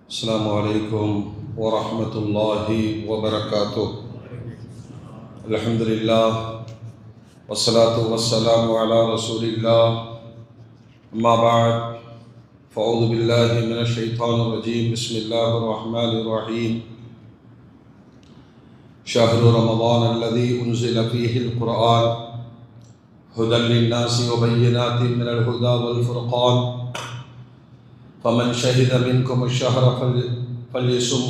السلام عليكم ورحمة الله وبركاته. الحمد لله والصلاة والسلام على رسول الله. أما بعد فأعوذ بالله من الشيطان الرجيم. بسم الله الرحمن الرحيم. شهر رمضان الذي أنزل فيه القرآن هدى للناس وبينات من الهدى والفرقان فمن شهد منكم الشهر فليصم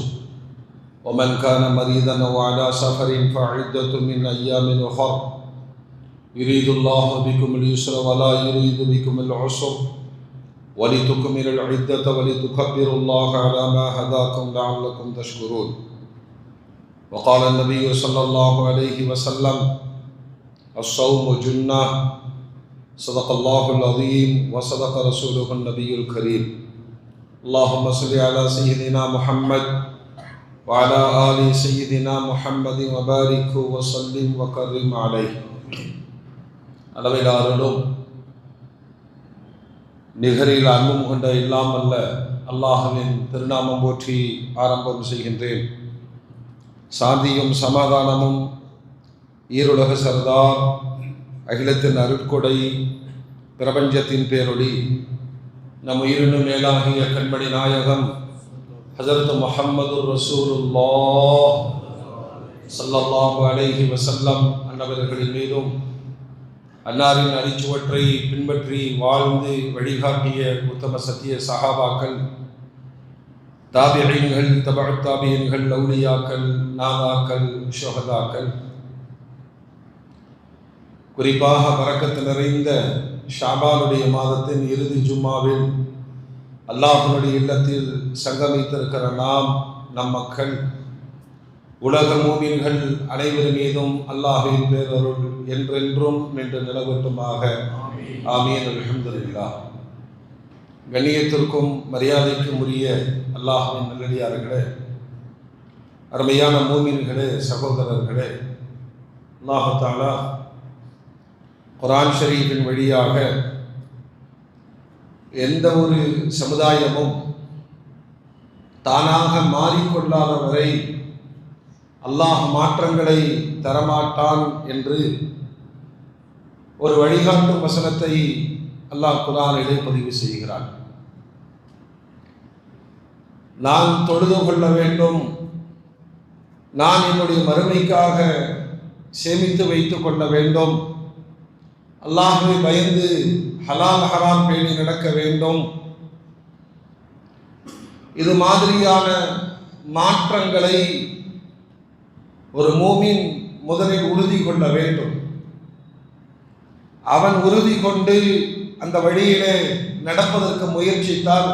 ومن كان مريضا أو على سفر فعدة من أيام أخر يريد الله بكم اليسر ولا يريد بكم العسر ولتكملوا العدة ولتكبروا الله على ما هداكم لعلكم تشكرون. وقال النبي صلى الله عليه وسلم الصوم جنة. صدق الله العظيم وصدق رسوله النبي الكريم. اللهم صل على سيدنا محمد وعلى آل سيدنا محمد وبارك وسلم وكرم عليه. அளவில் அருளும் நிகரில் அன்பும் கொண்ட எல்லாம் அல்ல அல்லாஹ்வின் திருநாமம் போற்றி ஆரம்பம் செய்கின்றேன். சாந்தியும் சமாதானமும் ஈருலக சர்தார் அகிலத்தின் அருட்கொடை பிரபஞ்சத்தின் பேரொளி நம் உயிரினும் மேலாகிய கண்மணி நாயகம் ஹஸரத் முஹம்மது ரசூலுல்லாஹ் ஸல்லல்லாஹு அலைஹி வஸல்லம் அன்னவர்களின் மீதும் அன்னாரின் அடிச்சுவற்றை பின்பற்றி வாழ்ந்து வழிகாட்டிய உத்தம சத்திய சஹாபாக்கள், தாபிஈன்கள், தபஅத் தாபிஈன்கள், அவுலியாக்கள், நாதாக்கள், ஷுஹதாக்கள், குறிப்பாக பரக்கத்து நிறைந்த ஷாபானுடைய மாதத்தின் இறுதி ஜும்மாவில் அல்லாஹ்வுடைய இல்லத்தில் சங்கமித்திருக்கிற நாம், நம் மக்கள், உலக மூமின்கள் அனைவர் மீதும் அல்லாஹ்வின் பேரருள் என்றென்றும் நின்று நிலவட்டுமாக. ஆமீன். அல்ஹம்துலில்லாஹ். கண்ணியத்திற்கும் மரியாதைக்கும் உரிய அல்லாஹ்வின் நல்லடியார்களே, அருமையான மூமின்களே, சகோதரர்களே, அல்லாஹ் தஆலா குர்ஆன் ஷரீஃபின் வழியாக எந்த ஒரு சமுதாயமும் தானாக மாறிக்கொள்ளாத வரை அல்லாஹ் மாற்றங்களை தரமாட்டான் என்று ஒரு வழிகாட்டும் வசனத்தை அல்லாஹ் குர்ஆனிலே பதிவு செய்கிறான். நான் தொழுது கொள்ள வேண்டும், நான் என்னுடைய மறுமைக்காக சேமித்து வைத்துக் கொள்ள வேண்டும், அல்லாஹ்வை பயந்து ஹலால் ஹராம் பேணி நடக்க வேண்டும், இது மாதிரியான மாற்றங்களை ஒரு மூமின் முதலில் உறுதி கொள்ள வேண்டும். அவன் உறுதி கொண்டு அந்த வழியிலே நடப்பதற்கு முயற்சித்தால்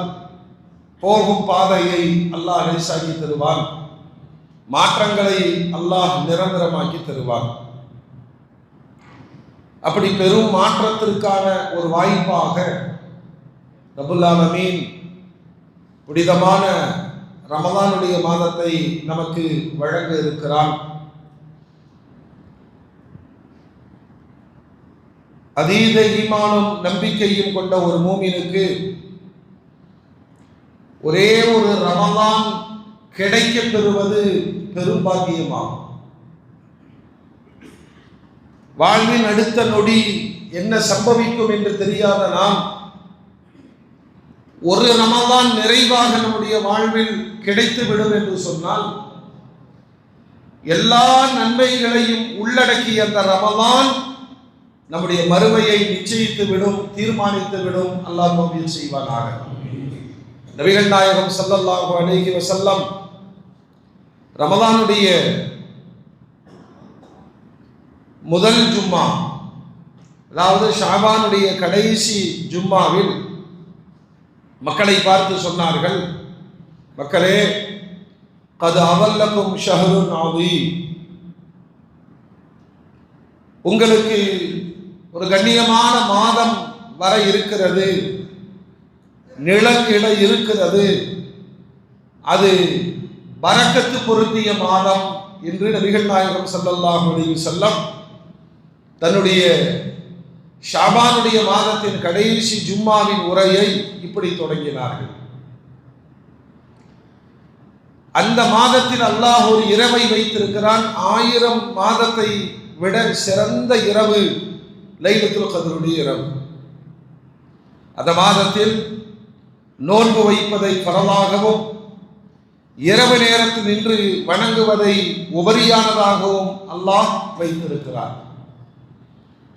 போகும் பாதையை அல்லாஹ் லேசாக்கி தருவான், மாற்றங்களை அல்லாஹ் நிரந்தரமாக்கி தருவான். அப்படி பெரும் மாற்றத்திற்கான ஒரு வாய்ப்பாக ரப்புல் ஆலமீன் புனிதமான ரமதானுடைய மாதத்தை நமக்கு வழங்க இருக்கிறான். அதீத ஈமானும் நம்பிக்கையும் கொண்ட ஒரு மூமினுக்கு ஒரே ஒரு ரமதான் கிடைக்க பெறுவது பெரும் பாக்கியமாகும். வாழ்வின் அடுத்த நொடி என்ன சம்பவிக்கும் என்று தெரியாத நாம் ஒரு ரமதான் நிறைவாக நம்முடைய வாழ்வில் கிடைத்துவிடும் என்று சொன்னால் எல்லா நன்மைகளையும் உள்ளடக்கிய அந்த ரமதான் நம்முடைய மறுமையை நிச்சயித்து விடும், தீர்மானித்து விடும். அல்லாஹ் தௌஃபீக் செய்வானாக. நபிகள் நாயகம் ஸல்லல்லாஹு அலைஹி வஸல்லம் ரமதானுடைய முதல் ஜும்மா, அதாவது ஷாபானுடைய கடைசி ஜும்மாவில் மக்களை பார்த்து சொன்னார்கள், மக்களே, கத் அவல்லக்கும் ஷஹ்ருன் அதீம், உங்களுக்கு ஒரு கண்ணியமான மாதம் வர இருக்கிறது, நிழல் இருக்கிறது, அது பரக்கத்து பொருந்திய மாதம் என்று நபிகள் நாயகம் ஸல்லல்லாஹு அலைஹி வஸல்லம் தன்னுடைய ஷாபானுடைய மாதத்தின் கடைசி ஜும்மாவின் உரையை இப்படி தொடங்கினார்கள். அந்த மாதத்தில் அல்லாஹ் ஒரு இரவை வைத்திருக்கிறான். 1000 மாதத்தை விட சிறந்த இரவு லைலத்துல் கத்ருடைய இரவு. அந்த மாதத்தில் நோன்பு வைப்பதை பரவாகவும் இரவு நேரத்தில் நின்று வணங்குவதை உபரியானதாகவும் அல்லாஹ் வைத்திருக்கிறார்.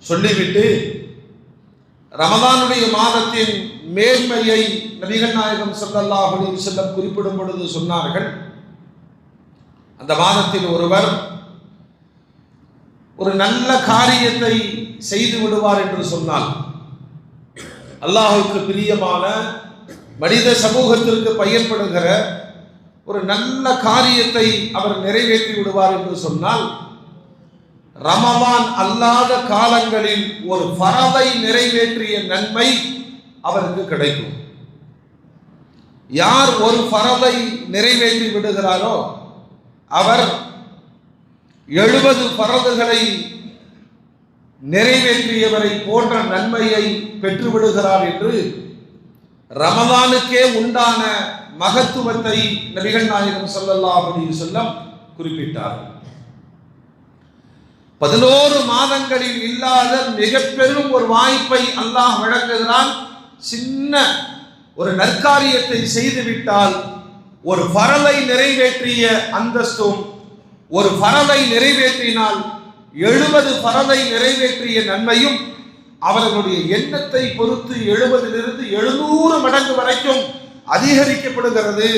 சொல்லிவிட்டு ரமதானுடைய மாதத்தின் மேன்மையை நபிகள் நாயகம் ஸல்லல்லாஹு அலைஹி வஸல்லம் குறிப்பிடும் பொழுது சொன்னார்கள், அந்த மாதத்தில் ஒருவர் ஒரு நல்ல காரியத்தை செய்து விடுவார் என்று சொன்னால், அல்லாஹ்வுக்கு பிரியமான மனித சமூகத்திற்கு பயன்படுகிற ஒரு நல்ல காரியத்தை அவர் நிறைவேற்றி விடுவார் என்று சொன்னால், ரமலான் அல்லாத காலங்களில் ஒரு ஃபரதை நிறைவேற்றிய நன்மை அவருக்கு கிடைக்கும். யார் ஒரு ஃபரதை நிறைவேற்றி விடுகிறாரோ அவர் 70 ஃபரதுகளை நிறைவேற்றியவரை போன்ற நன்மையை பெற்றுவிடுகிறார் என்று ரமலானுக்கே உண்டான மகத்துவத்தை நபிகள் நாயகம் ஸல்லல்லாஹு அலைஹி வஸல்லம் குறிப்பிட்டார். 11 மாதங்களில் இல்லாத மிக பெரும் ஒரு வாய்ப்பை அல்லாஹ் வழங்குகிறான். சின்ன ஒரு நற்காரியத்தை செய்துவிட்டால் ஒரு ஃபரலை நிறைவேற்றிய அந்தஸ்தும், ஒரு ஃபரலை நிறைவேற்றினால் 70 ஃபரலை நிறைவேற்றிய நன்மையும் அவர்களுடைய எண்ணத்தை பொறுத்து 70லிருந்து 700 மடங்கு வரைக்கும் அதிகரிக்கப்படுகிறது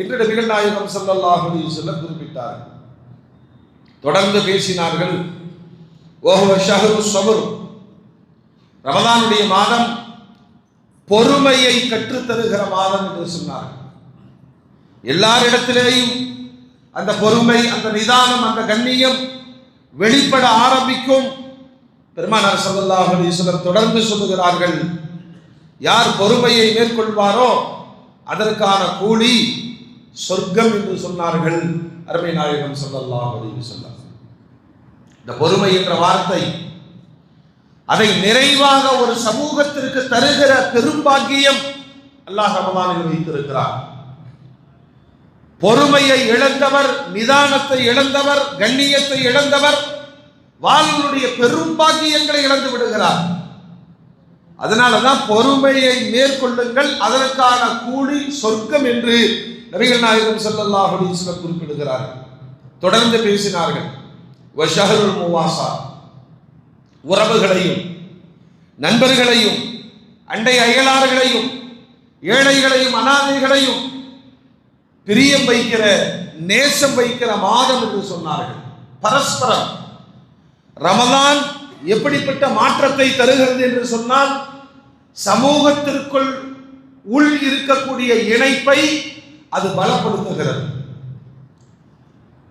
என்று நபிகள் நாயகம் ஸல்லல்லாஹு அலைஹி வஸல்லம் குறிப்பிட்டார். தொடர்ந்து பேசினார்கள், ஓஹோ ஷஹ்ரு ஸப்ர், ரமலானுடைய மாதம் பொறுமையை கற்றுத்தருகிற மாதம் என்று சொன்னார்கள். எல்லாரிடத்திலேயும் அந்த பொறுமை, அந்த நிதானம், அந்த கண்ணியம் வெளிப்பட ஆரம்பிக்கும். பெருமானார் ஸல்லல்லாஹு அலைஹி வஸல்லம் தொடர்ந்து சொல்லுகிறார்கள், யார் பொறுமையை மேற்கொள்வாரோ அதற்கான கூலி சொர்க்கம் என்று சொன்னார்கள் அருமை நாயகம் ஸல்லல்லாஹு அலைஹி வஸல்லம். இந்த பொறுமை என்ற வார்த்தை அதை நிறைவாக ஒரு சமூகத்திற்கு தருகிற பெரும்பாக்கியம் அல்லாஹ் ரமலானில் வைத்திருக்கிறார். பொறுமையை இழந்தவர், நிதானத்தை இழந்தவர், கண்ணியத்தை இழந்தவர் வாழ்வுடைய பெரும்பாக்கியங்களை இழந்து விடுகிறார். அதனாலதான் பொறுமையை மேற்கொள்ளுங்கள், அதற்கான கூலி சொர்க்கம் என்று நபிகள் நாயகம் ஸல்லல்லாஹு அலைஹி வஸல்லம் குறிப்பிடுகிறார்கள். தொடர்ந்து பேசினார்கள், வஷஹருல் முவாசா, உறவுகளையும் நண்பர்களையும் அண்டை அயலார்களையும் ஏழைகளையும் அனாதைகளையும் பிரியம் வைக்கிற, நேசம் வைக்கிற மாதம் என்று சொன்னார்கள். பரஸ்பரம் ரமலான் எப்படிப்பட்ட மாற்றத்தை தருகிறது என்று சொன்னால், சமூகத்திற்குள் உள் இருக்கக்கூடிய இணைப்பை அது பலப்படுத்துகிறது.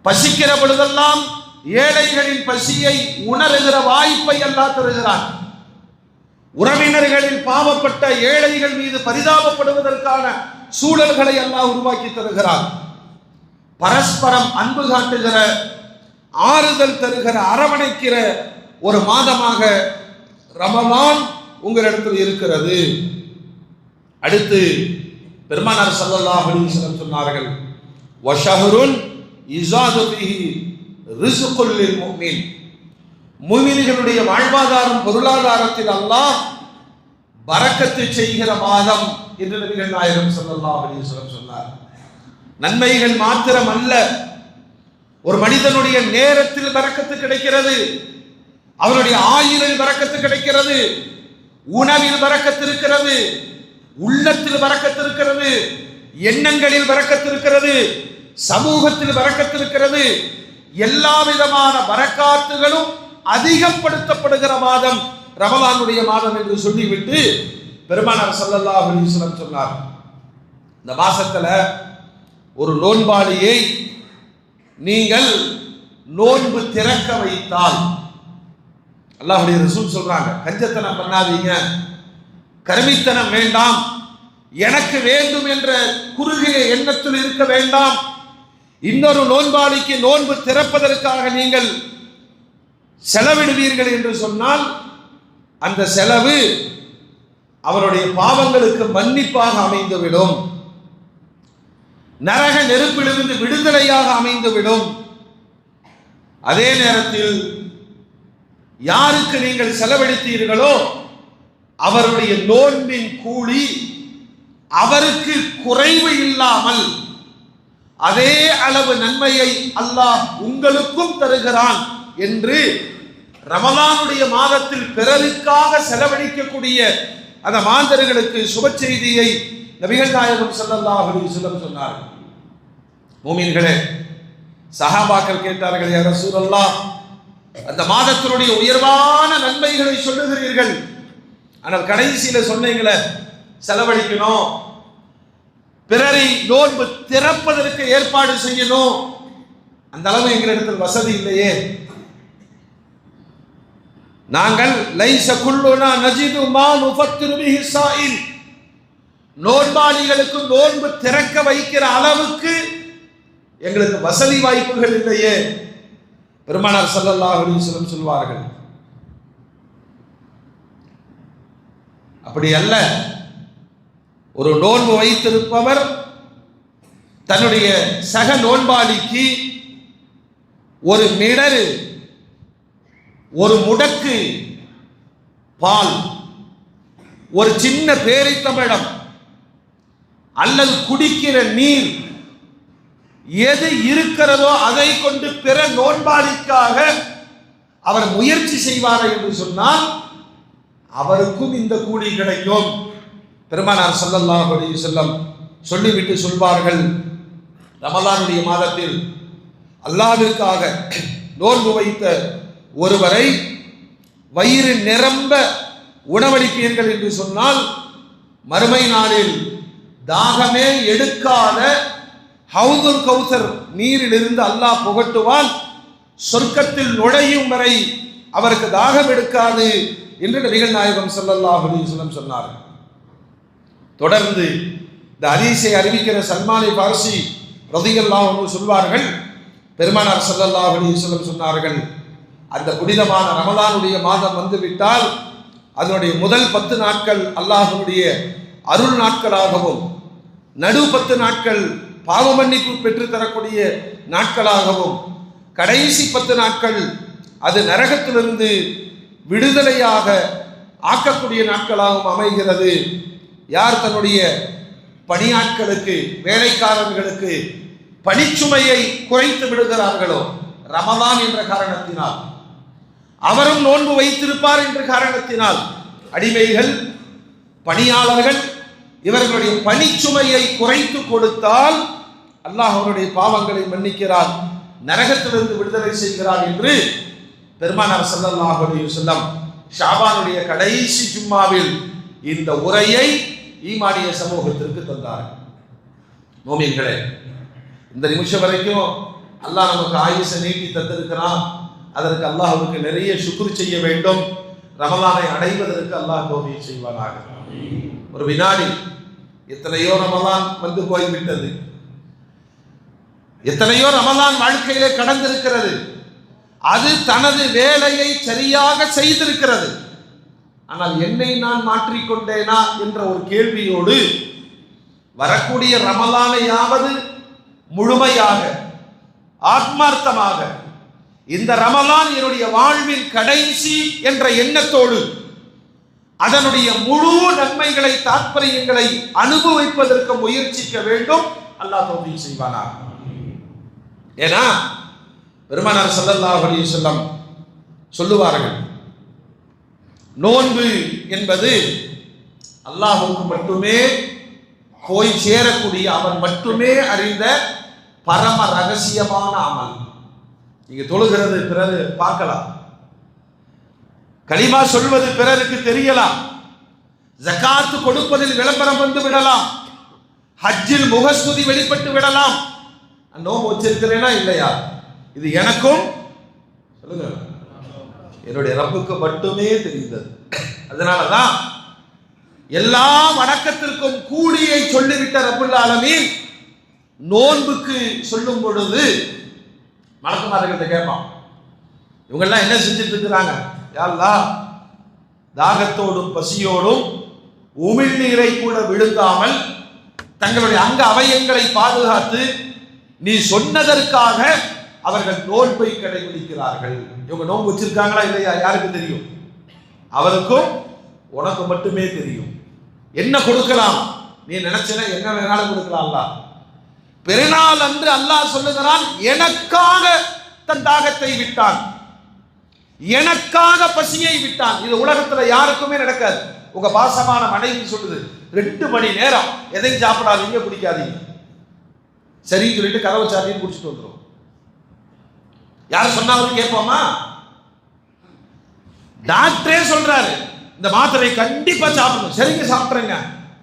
பசிக்கிற பொழுதெல்லாம் ஏழைகளின் பசியை உணர்கிற வாய்ப்பை அல்லாஹ் தருகிறான். உறவினர்களில் பாவப்பட்ட ஏழைகள் மீது பரிதாபப்படுவதற்கான சூழல்களை அல்லாஹ் உருவாக்கி தருகிறான். பரஸ்பரம் அன்பு காட்டுகிற, ஆறுதல் தருகிற, அரவணைக்கிற ஒரு மாதமாக ரமலான் உங்களிடத்தில் இருக்கிறது. அடுத்து பெருமானார் ஸல்லல்லாஹு அலைஹி வஸல்லம் சொன்னார்கள், வஷஹருன் இஸாது பிஹி ரிஸ்குல் லில் முஃமின், முஃமின்களுடைய வாழ்வாதாரம், பொருளாதாரத்தில் அல்லாஹ் பரக்கத்து செய்கிற மாதம் என்று நபிகள் நாயகம் ஸல்லல்லாஹு அலைஹி வஸல்லம் சொன்னார். நன்மைகள் மாத்திரம் அல்ல, ஒரு மனிதனுடைய நேரத்தில் பரக்கத்து கிடைக்கிறது, அவருடைய ஆயுளில் பரக்கத்து கிடைக்கிறது, உணவில் பரக்கத்து இருக்கிறது, உள்ளத்தில் பரக்கத்து இருக்கிறது, எண்ணங்களில் பரக்கத்து இருக்கிறது, சமூகத்தில் பரக்கத்து இருக்கிறது. எல்லா விதமான பரக்காத்துகளும் அதிகப்படுத்தப்படுகிற மாதம் ரமலானுடைய மாதம் என்று சொல்லிவிட்டு பெருமானார் ஸல்லல்லாஹு அலைஹி வஸல்லம் சொன்னார், இந்த மாசத்துல ஒரு நோன்பாளியை நீங்கள் நோன்பு திறக்க வைத்தால், அல்லாஹ்வுடைய ரசூல் சொல்றாங்க, கஞ்சத்தனம் பண்ணாதீங்க, கருமித்தனம் வேண்டாம், எனக்கு வேண்டும் என்ற குறுகிய எண்ணத்தில் இருக்க வேண்டாம். இன்னொரு நோன்பாளிக்கு நோன்பு திறப்பதற்காக நீங்கள் செலவிடுவீர்கள் என்று சொன்னால் அந்த செலவு அவருடைய பாவங்களுக்கு மன்னிப்பாக அமைந்துவிடும். நரக நெருப்பிலிருந்து விடுதலையாக அமைந்துவிடும். அதே நேரத்தில் யாருக்கு நீங்கள் செலவழித்தீர்களோ அவருடைய நோன்பின் கூலி அவருக்கு குறைவு இல்லாமல் அதே அளவு நன்மையை அல்லாஹ் உங்களுக்கும் தருகிறான் என்று ரமலானுடைய மாதத்தில் பிறருக்காக செலவழிக்கக்கூடிய அந்த மாந்தர்களுக்கு சுப செய்தியை நபிகள் நாயகம் ஸல்லல்லாஹு அலைஹி வஸல்லம் சொன்னார்கள். மூமின்களே, சஹாபாக்கள் கேட்டார்கள், யா ரசூலல்லாஹ், அந்த மாதத்தினுடைய உயர்வான நன்மைகளை சொல்லுகிறீர்கள், ஆனால் கடைசியில சொன்னீங்களே செலவழிக்கணும், பிறரை நோன்பு திறப்பதற்கு ஏற்பாடு செய்யணும், அந்த அளவு எங்களிடத்தில் வசதி இல்லையே. நாங்கள் லைஸ குல்லுனா நஜிது மா நுஃபத்திரு பிஹி ஸாயில், நோன்பாளிகளுக்கு நோன்பு திறக்க வைக்கிற அளவுக்கு எங்களுக்கு வசதி வாய்ப்புகள் இல்லையே. பெருமானார் ஸல்லல்லாஹு அலைஹி வஸல்லம் சொல்வார்கள், அப்படி அல்ல, ஒரு நோன்பு வைத்திருப்பவர் தன்னுடைய சக நோன்பாளிக்கு ஒரு மிடரு, ஒரு முடக்கு பால், ஒரு சின்ன பேரித்தமிழம் அல்லது குடிக்கிற நீர் எது இருக்கிறதோ அதை கொண்டு பிற நோன்பாளிக்காக அவர் முயற்சி செய்வார் என்று சொன்னால் அவருக்கும் இந்த கூலி கிடைக்கும். பெருமானார் ஸல்லல்லாஹு அலைஹி வஸல்லம் சொல்லிவிட்டு சொல்வார்கள், ரமலானுடைய மாதத்தில் அல்லாஹ்விற்காக நோன்பு வைத்த ஒருவரை வயிறு நிரம்ப உணவளிப்பீர்கள் என்று சொன்னால் மறுமை நாளில் தாகமே எடுக்காத ஹவுதுல் கௌசர் நீரிலிருந்து அல்லாஹ் புகட்டுவான், சொர்க்கத்தில் நுழையும் வரை அவருக்கு தாகம் எடுக்காது என்று நபிகள் நாயகம் ஸல்லல்லாஹு அலைஹி வஸல்லம் சொன்னார்கள். தொடர்ந்து இந்த ஹதீஸை அறிவிக்கிற சல்மான் ஃபாரிஸி ரலியல்லாஹு அன்ஹு சொல்வார்கள், பெருமானார் ஸல்லல்லாஹு அலைஹி வஸல்லம் சொன்னார்கள், அந்த புனிதமான ரமலானுடைய மாதம் வந்துவிட்டால் அதனுடைய முதல் 10 நாட்கள் அல்லாஹ்வுடைய அருள் நாட்களாகவும், நடு 10 நாட்கள் பாவ மன்னிப்பு பெற்று தரக்கூடிய நாட்களாகவும், கடைசி 10 நாட்கள் அது நரகத்திலிருந்து விடுதலையாக ஆக்கக்கூடிய நாட்களாகவும் அமைகிறது. யார் தன்னுடைய பணியாட்களுக்கு, வேலைக்காரர்களுக்கு பணிச்சுமையை குறைத்து விடுகிறார்களோ ரமலான் என்ற காரணத்தினால், அவரும் நோன்பு வைத்திருப்பார் என்ற காரணத்தினால், அடிமைகள், பணியாளர்கள் இவர்களுடைய பணிச்சுமையை குறைத்து கொடுத்தால் அல்லாஹ் அவருடைய பாவங்களை மன்னிக்கிறார், நரகத்திலிருந்து விடுதலை செய்கிறார் என்று பெருமானார் ஸல்லல்லாஹு அலைஹி வஸல்லம் ஷாபானுடைய கடைசி ஜும்மாவில் இந்த உரையை ஈமானிய சமூகத்திற்கு தந்தார். மோமின்களே, இந்த நிமிஷம் வரைக்கும் அல்லாஹ் நமக்கு ஆயுசை நீட்டி தந்திருக்கிறான், அதற்கு அல்லாஹ்வுக்கு நிறைய சுக்ர் செய்ய வேண்டும். ரமலானை அடைவதற்கு அல்லாஹ் தௌஃபீக் செய்வானாக. ஒரு வினாடி, எத்தனையோ ரமலான் வந்து போய்விட்டது, எத்தனையோ ரமலான் வாழ்க்கையிலே கடந்திருக்கிறது, அது தனது வேலையை சரியாக செய்திருக்கிறது. ஆனால் என்னை நான் மாற்றிக்கொண்டேனா என்ற ஒரு கேள்வியோடு வரக்கூடிய ரமலானையாவது முழுமையாக ஆத்மார்த்தமாக இந்த ரமலான் என்னுடைய வாழ்வின் கடைசி என்ற எண்ணத்தோடு அதனுடைய முழு நன்மைகளை, தாற்பயங்களை அனுபவிப்பதற்கு முயற்சிக்க வேண்டும். அல்லாஹ் தௌஃபீக் செய்வானாக. ஏன்னா பெருமானார் ஸல்லல்லாஹு அலைஹி வஸல்லம் சொல்லுவார்கள், நோன்பு என்பது அல்லாஹ்வுக்கு மட்டுமே போய் சேரக்கூடிய, அவன் மட்டுமே அறிந்த பரம ரகசியமான அமல். நீங்க தொழுகிறது பிறரு பார்க்கலாம், கலிமா சொல்வது பிறருக்கு தெரியலாம், ஜகாத் கொடுப்பதில் விளம்பரம் வந்து விடலாம், ஹஜ்ஜில் முகஸ்துதி வெளிப்பட்டு விடலாம். நோன்பு வச்சிருக்கிறேனா இல்லையா, இது எனக்கும் சொல்லுங்க என்னுடைய ரப்புக்கு மட்டுமே தெரிந்தது. அதனாலதான் எல்லா வணக்கத்திற்கும் கூலியை சொல்லிவிட்ட ரப்புல் ஆலமீன் நோன்புக்கு சொல்லும் பொழுது மலக்குமார்கள்ட்ட கேட்பான், இவங்கெல்லாம் என்ன செஞ்சுட்டு இருக்கிறாங்க, யா அல்லாஹ், தாகத்தோடும் பசியோடும் உமிழ்நீரை கூட விழுந்தாமல் தங்களுடைய அங்க அவயங்களை பாதுகாத்து நீ சொன்னதற்காக அவர்கள் நோன்பை கடைபிடிக்கிறார்கள். இவங்க நோன்பு வச்சிருக்காங்களா இல்லையா யாருக்கு தெரியும்? அவருக்கும் உனக்கு மட்டுமே தெரியும். என்ன கொடுக்கலாம்? நீ நினைச்சனா என்ன வேணாலும் கொடுக்கலாம். பெருநாள் அன்று அல்லாஹ் சொல்லுகிறான், எனக்காக தன் தாகத்தை விட்டான், எனக்காக பசியை விட்டான். இது உலகத்துல யாருக்குமே நடக்காது. உங்க பாசமான மனைவி சொல்லுது 2 மணி நேரம் எதையும் சாப்பிடாதீங்க, குடிக்காதீங்க, சரின்னு சொல்லிட்டு கதவை சாத்தின்னு குடிச்சிட்டு வந்துடும். யார் சொன்னாலும் கேட்போமா? டாக்டரே சொல்றாரு இந்த மாத்திரை கண்டிப்பா சாப்பிடணும். சரிங்க சாப்பிட்றேங்க,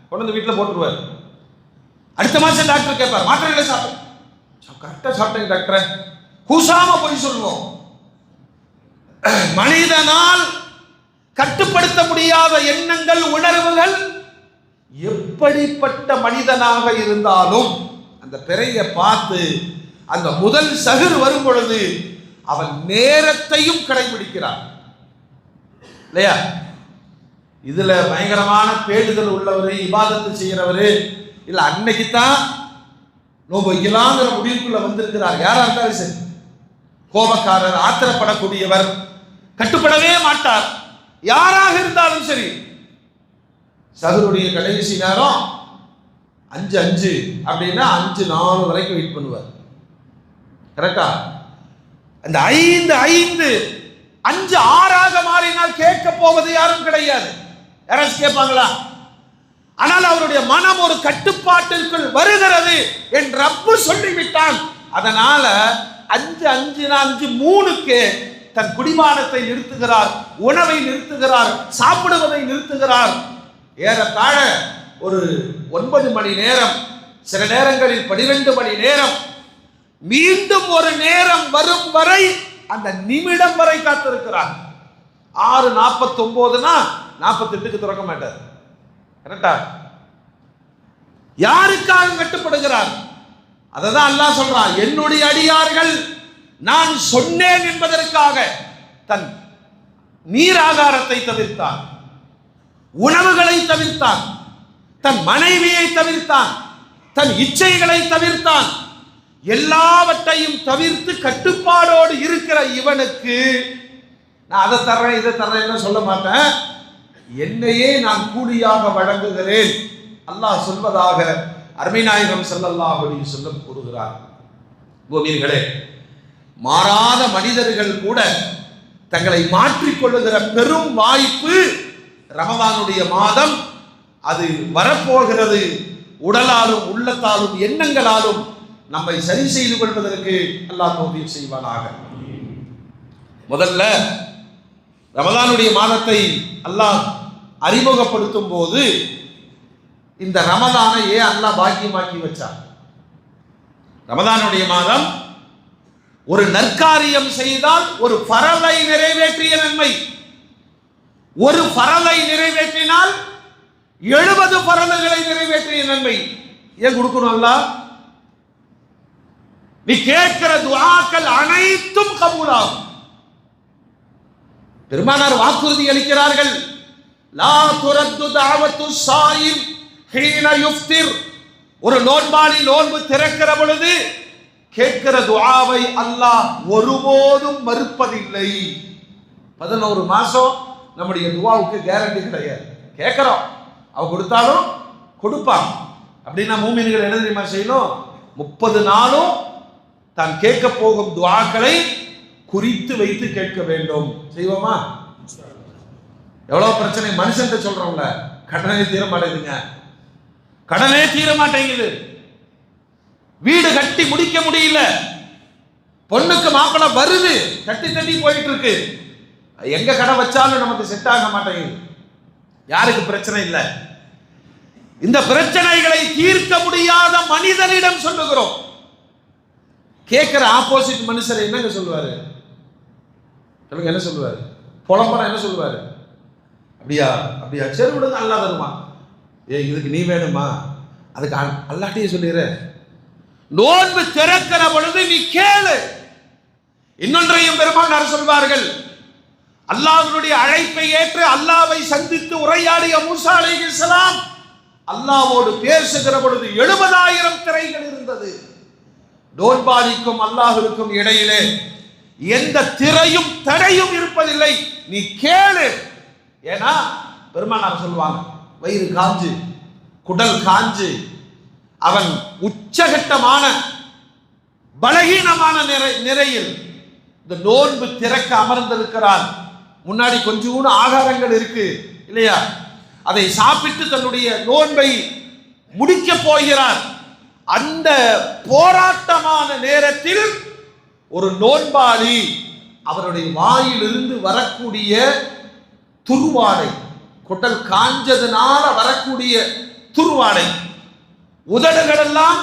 கொண்டு வந்து வீட்டில் போட்டுருவாரு. அடுத்த மாசம் டாக்டர் கேட்பார், மாத்திரைகளை சாப்பிட்டு கரெக்டா சாப்பிட்டேங்க டாக்டர், கூசாம போய் சொல்லுவோம். மனிதனால் கட்டுப்படுத்த முடியாத எண்ணங்கள், உணர்வுகள் எப்படிப்பட்ட மனிதனாக இருந்தாலும் அந்த பிறையை பார்த்து அந்த முதல் சகுர் வரும் பொழுது அவன் நேரத்தையும் கடைபிடிக்கிறான் இல்லையா? இதுல பயங்கரமான பேடுதல் உள்ளவரு, இபாதத்து செய்கிறவரு இல்ல அன்னைக்கு தான் நோன்பு வைக்கலாங்கிற முடிவுக்குள்ள வந்திருக்கிறார். யாரா இருந்தாலும் சரி, கோபக்காரர், ஆத்திரப்படக்கூடியவர், கட்டுப்படவே மாட்டார், யாராக இருந்தாலும் சரி, சஹருடைய கடைசி நேரம் 5:05 அப்படின்னா 5:04 வரைக்கும் வெயிட் பண்ணுவார். கரெக்டா? அந்த 5:05 5:06 மாறினால் கேட்க போவது யாரும் கிடையாது. யாராச்சும் கேட்பாங்களா? ஆனால் அவருடைய மனம் ஒரு கட்டுப்பாட்டிற்குள் வருகிறது என் ரப்பு சொல்லிவிட்டான். அதனால 5:03 தன் குடிமானத்தை நிறுத்துகிறார், உணவை நிறுத்துகிறார், சாப்பிடுவதை நிறுத்துகிறார். ஏறத்தாழ ஒரு 9 மணி நேரம், சில நேரங்களில் 12 மணி நேரம், மீண்டும் ஒரு நேரம் வரும் வரை அந்த நிமிடம் வரை காத்திருக்கிறார். 6:49னா 48க்கு திறக்க மாட்டார். கரெக்டா? யாருக்காக கட்டுப்படுகிறார்? அததான் அல்லாஹ் சொல்றான், என்னுடைய அடியார்கள் நான் சொன்னேன் என்பதற்காக தன் நீராகாரத்தை தவிர்த்தான், உணவுகளை தவிர்த்தான், தன் மனைவியை தவிர்த்தான், தன் இச்சைகளை தவிர்த்தான், எல்லாவற்றையும் தவிர்த்து கட்டுப்பாடோடு இருக்கிற இவனுக்கு நான் அதை தர்றேன் இதை தர்றேன்னு சொல்ல மாட்டேன், என்னையே நான் கூலியாக வழங்குகிறேன் அல்லாஹ் சொல்வதாக அருமை நாயகம் ஸல்லல்லாஹு அலைஹி வஸல்லம் கூறுகிறார். பூமியர்களே, மாறாத மனிதர்கள் கூட தங்களை மாற்றிக்கொள்ளுகிற பெரும் வாய்ப்பு ரமலானுடைய மாதம் அது வரப்போகிறது. உடலாலும் உள்ளத்தாலும் எண்ணங்களாலும் நம்மை சரி செய்து கொள்வதற்கு அல்லாஹ் தௌஃபீக் செய்வானாக. முதல்ல ரமலானுடைய மாதத்தை அல்லாஹ் அறிமுகப்படுத்தும் போது இந்த ரமலானை ஏன் அல்லாஹ் பாக்கியமாக்கி வச்சார்? ரமலானுடைய மாதம் ஒரு நற்காரியம் செய்தால் ஒரு ஃபரலை நிறைவேற்றிய நன்மை, ஒரு ஃபரலை நிறைவேற்றினால் 70 ஃபரல்களை நிறைவேற்றிய நன்மை. ஏன் கொடுக்கணும் அல்லாஹ்? நீ கேட்கிற துஆக்கள் அனைத்தும் கபூலாகும். பெருமானார் வாக்குறுதி அளிக்கிறார்கள், லா துரத்து தஅவத்து ஸாயிம் ஹீன யுஃப்திர். ஒரு நோன்பாளி நோன்பு திறக்கிற பொழுது கேட்கிற துஆவை அல்லாஹ் ஒருபோதும் மறுப்பதில்லை. 11 மாசம் நம்முடைய துஆவுக்கு கேரண்டி கிடையாது. கேட்கிறோம், அவ கொடுத்தாலும் கொடுப்பான். அப்படின்னா மூமின்கள் என்ன தெரியுமா செய்யணும்? 30 நாளும் தான் கேட்க போகும் துஆக்களை குறித்து வைத்து கேட்க வேண்டும். செய்வோமா? எவ்வளவு பிரச்சனை மனுஷன் சொல்றோம்ல, கடனே தீர மாட்டேங்குதுங்க, கடனே தீர மாட்டேங்குது, வீடு கட்டி முடிக்க முடியல, பொண்ணுக்கு மாப்பிள்ளை வருது, தட்டி தட்டி போயிட்டு இருக்கு, எங்க கடை வச்சாலும் நமக்கு செட் ஆக மாட்டேங்குது. யாருக்கு பிரச்சனை இல்லை? இந்த பிரச்சனைகளை தீர்க்க முடியாத மனிதனிடம் சொல்லுகிறோம். கேட்கிற ஆப்போசிட் மனுஷரை என்னங்க சொல்லுவாரு? சொல்லுங்க, என்ன சொல்லுவாரு? புலம்பரம் என்ன சொல்லுவாரு? அப்படியா அப்படியா, சரி விடுங்க, அல்லா தருமா. இதுக்கு நீ வேணுமா? அதுக்கு அல்லாஹ்ட்டே சொல்லிடுற. நோன்பு திறக்கிற பொழுது நீ கேளு. இன்னொன்றையும் பெருமானார் சொல்வார்கள், அல்லாஹ்வுடைய அழைப்பை ஏற்று அல்லாஹ்வை சந்தித்து உரையாடிய மூசா அலைஹிஸ்ஸலாம் அல்லாஹ்வோடு பேசுகிற பொழுது 70,000 திரைகள் இருந்தது. நோன்பாளிக்கும் அல்லாஹ்விற்கும் இடையிலே எந்த திரையும் தடையும் இருப்பதில்லை. நீ கேளு. ஏன்னா பெருமானார் சொல்லுவாங்க, வயிறு காஞ்சு குடல் காஞ்சு அவன் உச்சகட்டமான பலகீனமான நிறையில் இந்த நோன்பு திறக்க அமர்ந்திருக்கிறான். முன்னாடி கொஞ்சம் ஆகாரங்கள் இருக்கு இல்லையா, அதை சாப்பிட்டு தன்னுடைய நோன்பை முடிக்க போகிறார். அந்த போராட்டமான நேரத்தில் ஒரு நோன்பாளி அவருடைய வாயிலிருந்து வரக்கூடிய துர்வாடை, குடல் காஞ்சதுனால வரக்கூடிய துர்வாடை, உதடுகளெல்லாம்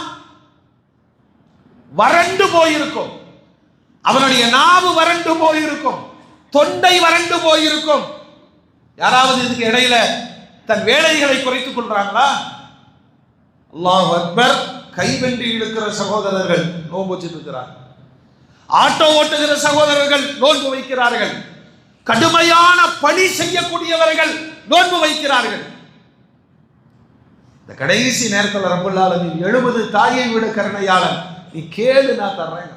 வறண்டு போயிருக்கும், அவனுடைய நாவு வறண்டு போயிருக்கும், தொண்டை வறண்டு போயிருக்கும். யாராவது இதுக்கு இடையில தன் வேலைகளை குறைத்துக் கொள்றாங்களா? அல்லாஹ் அக்பர். கைவென்றி இழுக்கிற சகோதரர்கள் நோன்பு வச்சுட்டு இருக்கிறார். ஆட்டோ ஓட்டுகிற சகோதரர்கள் நோன்பு வைக்கிறார்கள். கடுமையான பணி செய்யக்கூடியவர்கள் நோன்பு வைக்கிறார்கள். இந்த கடைசி நேரத்தில் ரப்பல் ஆலமீன் 70 தாயை விட கருணையாளன், நீ கேளு நான் தர்றேன்.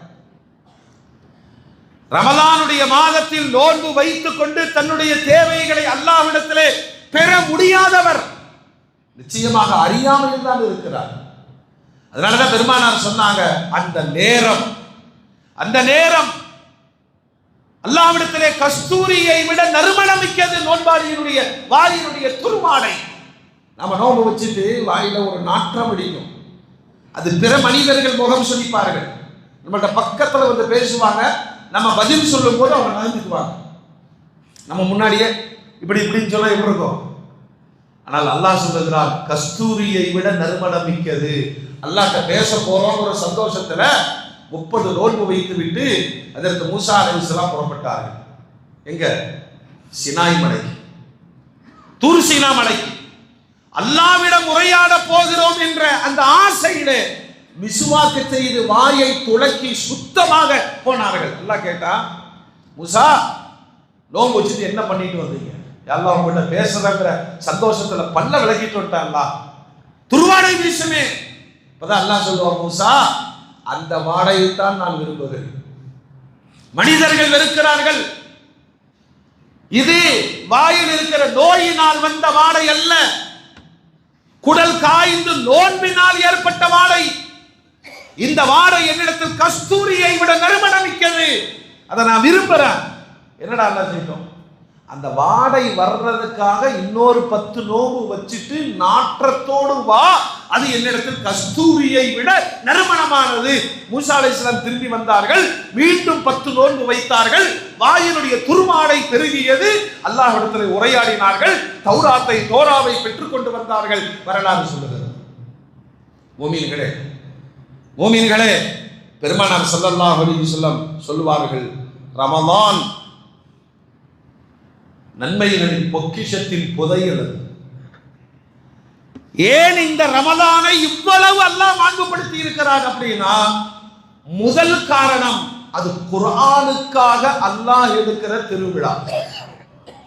ரமலானுடைய மாதத்தில் நோன்பு வைத்துக் கொண்டு தன்னுடைய தேவைகளை அல்லாஹ்விடத்திலே பெற முடியாதவர் நிச்சயமாக அறியாமையில் தான் இருக்கிறார். அதனாலதான் பெருமானார் சொன்னாங்க, அந்த நேரம் அல்லாஹ்விடத்திலே கஸ்தூரியை விட நறுமணமிக்கது நோன்பாளியினுடைய வாயினுடைய துர்வாடை. நம்ம நோன்பு வச்சுட்டு வாயில ஒரு நாற்றம் அடிக்கும், அது பிற மனிதர்கள் முகம் சுழிப்பார்கள், நம்மள்ட்ட பக்கத்துல வந்து பேசுவாங்க, நம்ம பதில் சொல்லும் போது அவங்க நடந்துக்குவாங்க. நம்ம முன்னாடியே இப்படின்னு சொல்ல எப்படி இருக்கும். ஆனால் அல்லாஹ் சொல்லுகிறார், கஸ்தூரியை விட நறுமணம் மிக்கது. அல்லாஹ்ட்ட பேச போறோம் ஒரு சந்தோஷத்துல 30 நோன்பு வைத்து விட்டு அதற்கு மூசா அலைஹிஸ்ஸலாம் புறப்பட்டார்கள். எங்க? சினாய் மலைக்கு, தூர் சீனா மலைக்கு அல்லாஹ்விடம் உரையாட போகிறோம் என்ற அந்த ஆசையிலே மிஸ்வாக்கு செய்து வாயை துளக்கி சுத்தமாக போனார்கள். அல்லாஹ் கேட்டா, மூசா நோன்பு வச்சுட்டு என்ன பண்ணிட்டு வந்தீங்க? அல்லாஹ் உங்கள்கிட்ட பேசுறங்கிற சந்தோஷத்துல பல்ல விலகிட்டு வந்துட்டான். அல்லாஹ் துர்வாடை வீசுமே. அப்பதான் அல்லாஹ் சொல்லுவான், மூசா அந்த வாடையை தான் நான் விரும்புகிறேன். மனிதர்கள் வெறுக்கிறார்கள், இது வாயில் இருக்கிற நோயினால் வந்த வாடை அல்ல, குடல் காய்ந்து நோன்பினால் ஏற்பட்ட வாடை. இந்த வாடை என்னிடத்தில் கஸ்தூரியை விட நறுமணமிக்கது, அதை நான் விரும்புறேன். என்னடா அல்லாஹ் செய்யணும்? அந்த வாடை வர்றதுக்காக இன்னொரு 10 நோன்பு வச்சுட்டு நாற்றத்தோடு வா, அது என்னிடத்தில் கஸ்தூரியை விட நறுமணமானது. மூசா அலைஹிஸ்ஸலாம் திரும்பி வந்தார்கள், மீண்டும் 10 நோன்பு வைத்தார்கள், வாயினுடைய துர்வாடை பெருகியது, அல்லாஹ்விடத்தில் உரையாடினார்கள், தௌராத்தை தோராவை பெற்றுக்கொண்டு வந்தார்கள். வரலாறு சொல்லுகிறது. மூமின்களே, பெருமானார் ஸல்லல்லாஹு அலைஹி வஸல்லம் சொல்லுவார்கள், ரமலான் நன்மைகளின் பொக்கிஷத்தின் புதையல். ஏன் இந்த ரமலானை இவ்வளவு அல்லாஹ் மாண்புபடுத்தி இருக்கிறார் அப்படின்னா, முதல் காரணம் அது குர்ஆனுக்காக அல்லாஹ் எடுக்கிற திருவிழா.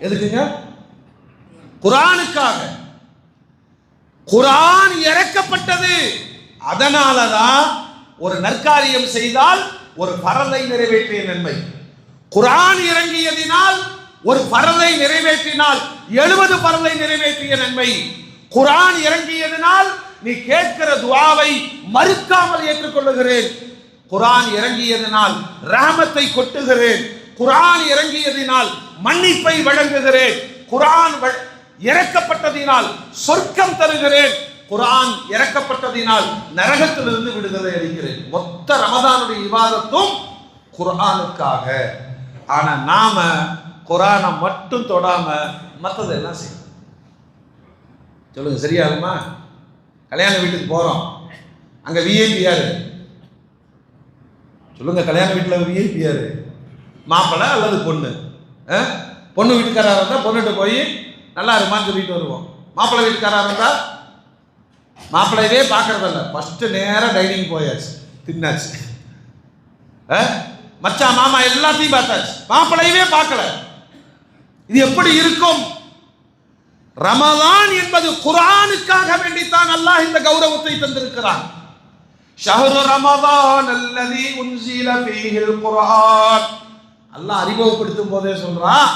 எதுக்குங்க? குர்ஆனுக்காக. குர்ஆன் இறக்கப்பட்டது. அதனாலதான் ஒரு நற்காரியம் செய்தால் ஒரு பரலை நிறைவேற்றிய நன்மை. குர்ஆன் இறங்கியதினால் ஒரு பரலை நிறைவேற்றினால் 70 பரலை நிறைவேற்றிய நன்மை. குர்ஆன் இறங்கியதினால் நீ கேட்கிற துஆவை மறுக்காமல் ஏற்றுக்கொள்ளுகிறேன். குர்ஆன் இறங்கியதினால் ரஹமத்தை கொட்டுகிறேன். குர்ஆன் இறங்கியதினால் மன்னிப்பை வழங்குகிறேன். குர்ஆன் இறக்கப்பட்டதினால் சொர்க்கம் தருகிறேன். குர்ஆன் இறக்கப்பட்டதினால் நரகத்திலிருந்து விடுதலை அளிக்கிறேன். மொத்த ரமதானுடைய இபாதத்தும் குர்ஆனுக்காக. ஆனா நாம குர்ஆனை மட்டும் தொடாம மற்றதெல்லாம் செய்யணும். சொல்லுங்க, சரியாகுமா? கல்யாண வீட்டுக்கு போறோம், அங்க விஐபி யாரு? சொல்லுங்க, கல்யாண வீட்டில் விஐபி யாரு? மாப்பிள்ளை அல்லது பொண்ணு? பொண்ணு வீட்டுக்காரா இருந்தா பொண்ணுகிட்ட போய் நல்லா இருமான்னு சொல்லிட்டு வருவோம். மாப்பிள்ளை வீட்டுக்காரா இருந்தா மாப்பிள்ளையவே பார்க்கறதில்ல, ஃபர்ஸ்ட் நேரம் டைனிங் போயாச்சு, தின்னாச்சு, மச்சான் மாமா எல்லாத்தையும் பார்த்தாச்சு, மாப்பிள்ளையவே பார்க்கல. இது எப்படி இருக்கும்? ரமலான் என்பது குர்ஆனுக்காக வேண்டித்தான் அல்லாஹ் இந்த கௌரவத்தை தந்திருக்கிறான். ஷஹ்ரு ரமலான் அல்லதி உன்ஸில ஃபீஹில் குர்ஆன். அல்லாஹ் அறிமுகப்படுத்தும் போதே சொல்றான்,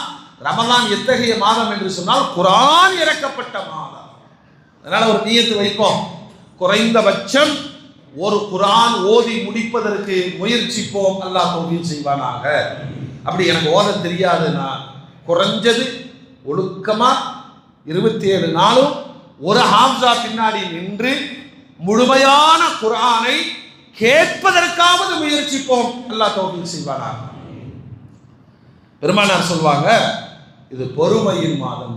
ரமலான் எத்தகைய மாதம் என்று சொன்னால் குர்ஆன் இறக்கப்பட்ட மாதம். அதனால ஒரு நியத்து வைப்போம், குறைந்தபட்சம் ஒரு குர்ஆன் ஓதி முடிப்பதற்கு முயற்சிப்போம். அல்லாஹ் தௌஃபீக் செய்வானாக. அப்படி எனக்கு ஓத தெரியாதுன்னா குறைஞ்சது ஒழுக்கமா 27 நாளும் ஒரு ஹாஃபிஸா பின்னாடி நின்று முழுமையான குர்ஆனை கேட்பதற்காவது முயற்சிப்போம். அல்லாஹ் தௌஃபீக் செய்வானாக. பெருமானார் சொல்வாங்க, இது பொறுமையின் மாதம்.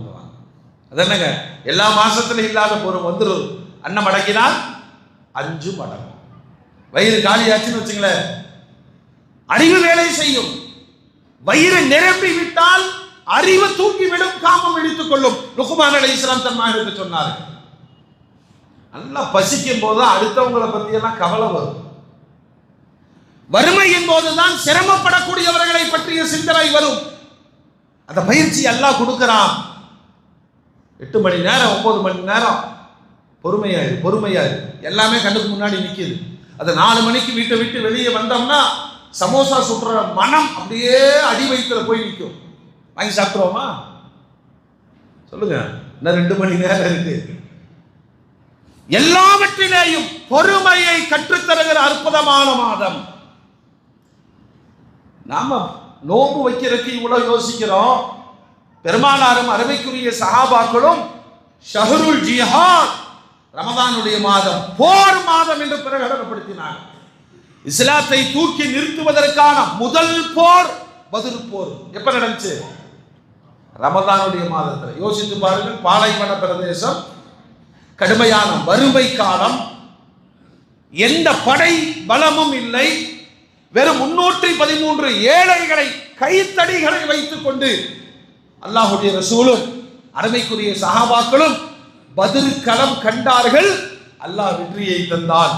அது என்னங்க, எல்லா மாசத்திலும் இல்லாத பொறுமை வந்துடும். அன்னம் அடக்கினால் 5 மடங்கு. வயிறு காலியாச்சுன்னு வச்சுங்களேன், அறிவு வேலை செய்யும். வயிறு நிரம்பி விட்டால் அறிவு தூக்கிவிடும், காமம் இழுத்துக் கொள்ளும். லுக்மான் அலைஹிஸ்ஸலாம் தன் மகனுக்கு சொன்னார். நல்லா பசிக்கும் போது அடுத்தவங்களை பத்தி எல்லாம் கவலை வரும். வறுமையின் போதுதான் சிரமப்படக்கூடியவர்களை பற்றிய சிந்தனை வரும். அந்த பயிற்சி அல்லாஹ் கொடுக்கிறான். 8 மணி நேரம் 9 மணி நேரம் பொறுமையாரு எல்லாமே கண்ணுக்கு முன்னாடி நிற்கிது. அது 4 மணிக்கு வீட்டை விட்டு வெளியே வந்தோம்னா சமோசா சுடுற மனம் அப்படியே அடி வயிற்றுல போய் நிற்கும். வாங்கி சாப்பிடுவோமா? சொல்லுங்க, இன்னும் 2 மணி நேரம் இருக்கு. எல்லாவற்றிலேயும் பொறுமையை கற்றுத்தருகிற அற்புதமான மாதம். நாம நோன்பு வைக்கிறதுக்கு இவ்வளவு யோசிக்கிறோம். பெருமானாரும் அருமைக்குரிய சஹாபாக்களும் ஷஹ்ருல் ஜிஹாத், ரமதானுடைய மாதம், போர் மாதம் என்று பிரகடனப்படுத்தினார். இஸ்லாத்தை தூக்கி நிறுத்துவதற்கான முதல் போர் பத்ர் போர் எப்ப நடந்துச்சு? ரமதானுடைய மாதத்தில். யோசித்து பாருங்கள், பாலைவன பிரதேசம், கடுமையான வறுமை காலம், எந்த படை பலமும் இல்லை, வெறும் 313 ஏழைகளை கைத்தடிகளை வைத்துக் கொண்டு அல்லாஹ்வுடைய ரசூலும் அருமைக்குரிய சஹாபாக்களும் பத்ர் களம் கண்டார்கள். அல்லாஹ் வெற்றியை தந்தான்.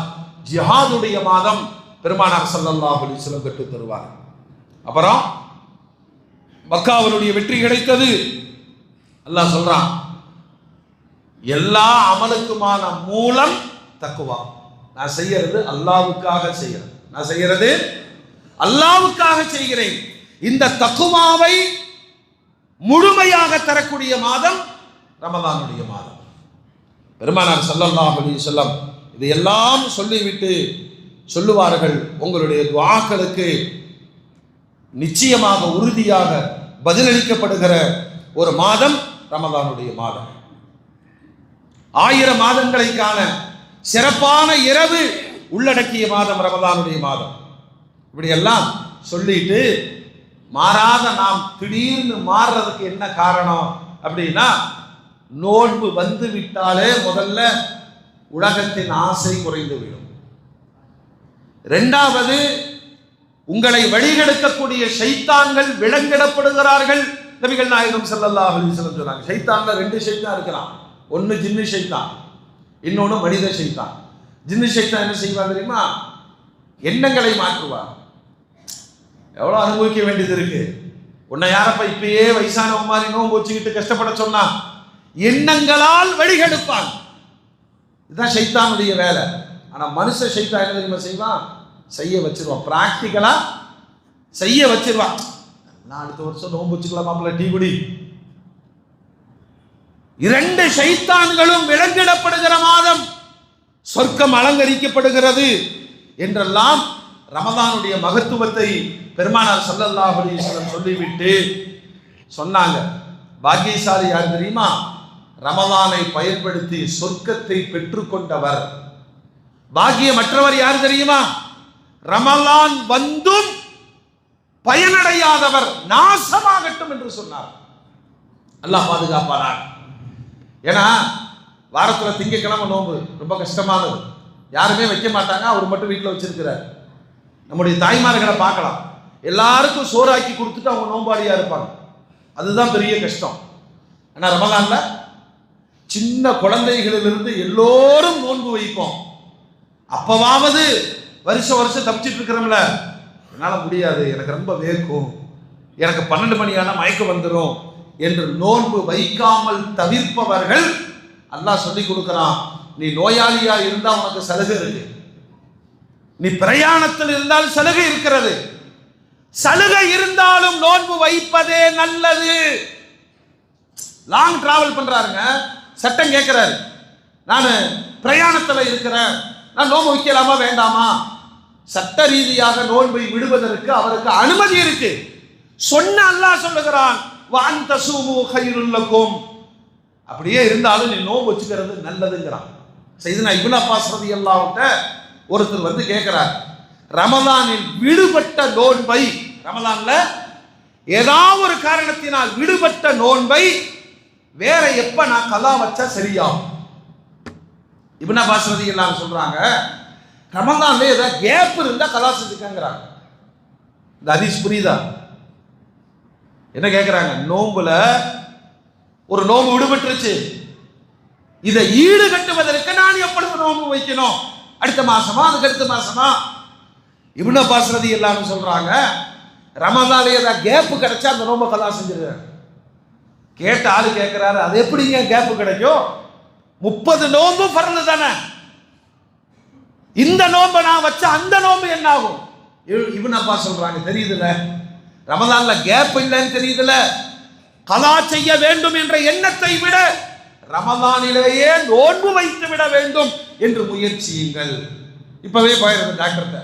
ஜிஹாதுடைய மாதம் பெருமானார் ஸல்லல்லாஹு அலைஹி வஸல்லம் கற்று தருவார். அப்புறம் மக்காவுடைய வெற்றி கிடைத்தது. அல்லாஹ் சொல்றான், எல்லா அமலுக்குமான மூலம் தக்வா. நான் செய்யறது அல்லாஹ்வுக்காக செய்யறது. நான் செய்யறது அல்லாஹ்வுக்காக செய்கிறேன். இந்த தக்வாவை முழுமையாக தரக்கூடிய மாதம் ரமதானுடைய மாதம். பெருமானார் ஸல்லல்லாஹு அலைஹி வஸல்லம் இதையெல்லாம் சொல்லிவிட்டு சொல்லுவார்கள், உங்களுடைய துஆக்களுக்கு நிச்சயமாக உறுதியாக பதிலளிக்கப்படுகிற ஒரு மாதம் ரமதானுடைய மாதம். 1000 மாதங்களை காண சிறப்பான இரவு உள்ளடக்கிய மாதம் ரமதானுடைய மாதம். இப்படியெல்லாம் சொல்லிட்டு மாறாத நாம் திடீர்னு மாறுறதுக்கு என்ன காரணம் அப்படின்னா, நோன்பு வந்து விட்டாலே முதல்ல உலகத்தின் ஆசை குறைந்து விடும். இரண்டாவது, உங்களை வழிகெடுக்கக்கூடிய ஷைத்தான்கள் விலங்கிடப்படுகிறார்கள். நபிகள் நாயகம் ஸல்லல்லாஹு அலைஹி வஸல்லம் சொன்னாங்க, ஷைத்தான்ல 2 ஷைத்தான் இருக்கலாம். ஒன்னு ஜின்னு ஷைத்தான், இன்னொன்னு மனித ஷைத்தான். ஜின்னு ஷைத்தான் என்ன செய்வா தெரியுமா? எண்ணங்களை மாற்றுவார். எவ்வளவு அனுபவிக்க வேண்டியது இருக்கு. உன்னை யாரப்ப இப்பயே வயசானவங்க மாதிரி நோன்பு வச்சுக்கிட்டு கஷ்டப்பட சொன்னா? எண்ணங்களால் வழிகெடுப்பான். இதுதான் ஷைத்தானுடைய வேலை. ஆனா மனுஷ ஷைத்தான் என்ன தெரியுமா செய்வான்? செய்ய வச்சிருவான். பிராக்டிக்கலா செய்ய வச்சிருவான். நான் அடுத்த வருஷம் நோன்பு வச்சுக்கலாம் மாப்பிள்ள, டீ குடி. 2 ஷைத்தான்களும் விலங்கிடப்படுகிற மாதம், சொர்க்கம் அலங்கரிக்கப்படுகிறது என்றெல்லாம் ரமதானுடைய மகத்துவத்தை பெருமானார் ஸல்லல்லாஹு அலைஹி வஸல்லம் சொல்லிவிட்டு சொன்னாங்க, பாக்கியசாலி யார் தெரியுமா? ரமதானை பயன்படுத்தி சொர்க்கத்தை பெற்றுக்கொண்டவர். பாக்கியமற்றவர் யார் தெரியுமா? ரமலான் வந்தும் பயனடையாதவர், நாசமாகட்டும் என்று சொன்னார். அல்லாஹ் பாதுகாப்பானார். ஏன்னா வாரத்தில் திங்கக்கிழமை நோன்பு ரொம்ப கஷ்டமானது. யாருமே வைக்க மாட்டாங்க, அவர் மட்டும் வீட்டில் வச்சிருக்கிறார். நம்முடைய தாய்மார்களை பார்க்கலாம், எல்லாருக்கும் சோறாக்கி கொடுத்துட்டு அவங்க நோம்பாடியா இருப்பாங்க. அதுதான் பெரிய கஷ்டம். ஆனால் ரமலான்ல சின்ன குழந்தைகளிலிருந்து எல்லோரும் நோன்பு வைப்போம். அப்பவாவது வருஷம் தப்பிச்சிட்டு இருக்கிறோம்ல, என்னால் முடியாது, எனக்கு ரொம்ப வேர்க்கும், எனக்கு 12 மணி ஆனால் மயக்கம் வந்துடும், என்று நோன்பு வைக்காமல் தவிர்ப்பவர்கள் அல்லாஹ் சொல்லி கொடுக்கிறான், நீ நோயாளியா இருந்தா உனக்கு சலுகை இருக்கு, நீ பிரயாணத்தில் இருந்தால் சலுகை இருக்கிறது. சலுகை இருந்தாலும் நோன்பு வைப்பதே நல்லது. லாங் டிராவல் பண்றாருங்க, சட்டம் கேட்கிறாரு, நான் பிரயாணத்தில் இருக்கிறேன், நான் நோன்பு வைக்கலாமா வேண்டாமா? சட்ட ரீதியாக நோன்பை விடுவதற்கு அவருக்கு அனுமதி இருக்கு. சொன்ன அல்லாஹ் சொல்லுகிறான், வான் தசூமு கைருல் லக்கும், அப்படியே இருந்தாலும் நீ நோன்பு வச்சுக்கிறது நல்லதுங்கிறான். சையதுனா இப்னு அப்பாஸ் ரலியல்லாஹு அன்ஹு ஒருத்தர் வந்து கேட்கிறார், ரமலானில் விடுபட்ட நோன்பை, ரமலான்ல ஏதாவது ஒரு காரணத்தினால் விடுபட்ட நோன்பை வேற எப்ப நான் கலா வச்சா சரியாகும்? இப்னு அப்பாஸ் ரலியல்லாஹு அன்ஹு சொல்றாங்க, ரமலான்ல ஏதாவது கேப் இருந்தா கலா செஞ்சுக்கங்கிறாங்க. இந்த ஹதீஸ் புரியுதா? என்ன கேட்கிறாங்க, நோன்புல ஒரு நோன்பு விடுபட்டுருச்சு, இதை ஈடு கட்டுவதற்கு நான் எப்பொழுது நோன்பு வைக்கணும்? அடுத்த மாசமா, அதுக்கு அடுத்த மாசமா? இப்னு அப்பாஸ் ரலியல்லாஹு அன்ஹு சொல்றாங்க, ரமலான்ல ஏதாவது கேப் கிடைச்சா அந்த நோன்பை கலா செஞ்சிருக்காங்க. கேட்ட ஆளு கேட்கிறாரு, அது எப்படிங்க கேப் கிடைக்கும்? 30 நோன்பு ஃபர்லு தானே, இந்த நோன்பை நான் வச்ச அந்த நோன்பு என்ன ஆகும்? இப்னு அப்பாஸ் சொல்றாங்க, தெரியுதுல, ரமலான்ல கேப் இல்லைன்னு தெரியுதுல, கலா செய்ய வேண்டும் என்ற எண்ணத்தை விட ரமலானிலேயே நோன்பு வைத்து விட வேண்டும் என்று முயற்சியுங்கள். இப்பவே போயிருந்த டாக்டர்கிட்ட